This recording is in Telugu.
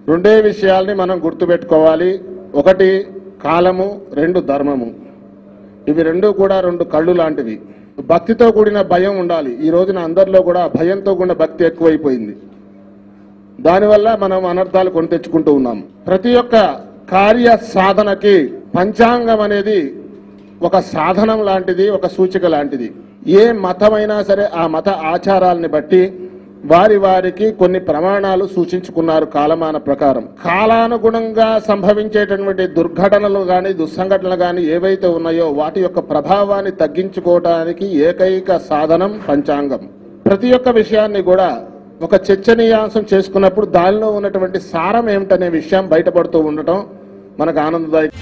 రెండే విషయాల్ని మనం గుర్తుపెట్టుకోవాలి. ఒకటి కాలము, రెండు ధర్మము. ఇవి రెండు కూడా రెండు కళ్ళు లాంటివి. భక్తితో కూడిన భయం ఉండాలి. ఈ రోజున అందరిలో కూడా భయంతో కూడిన భక్తి ఎక్కువైపోయింది. దానివల్ల మనం అనర్థాలు కొని తెచ్చుకుంటూ ఉన్నాం. ప్రతి ఒక్క కార్య సాధనకి పంచాంగం అనేది ఒక సాధనం లాంటిది, ఒక సూచిక లాంటిది. ఏ మతమైనా సరే ఆ మత ఆచారాలని బట్టి వారికి కొన్ని ప్రమాణాలు సూచించుకున్నారు కాలమాన ప్రకారం. కాలానుగుణంగా సంభవించేటటువంటి దుర్ఘటనలు గాని దుస్సంఘటనలు గాని ఏవైతే ఉన్నాయో వాటి యొక్క ప్రభావాన్ని తగ్గించుకోవడానికి ఏకైక సాధనం పంచాంగం. ప్రతి ఒక్క విషయాన్ని కూడా ఒక చర్చనీయాంశం చేసుకున్నప్పుడు దానిలో ఉన్నటువంటి సారం ఏమిటనే విషయం బయటపడుతూ ఉండటం మనకు ఆనందదాయకం.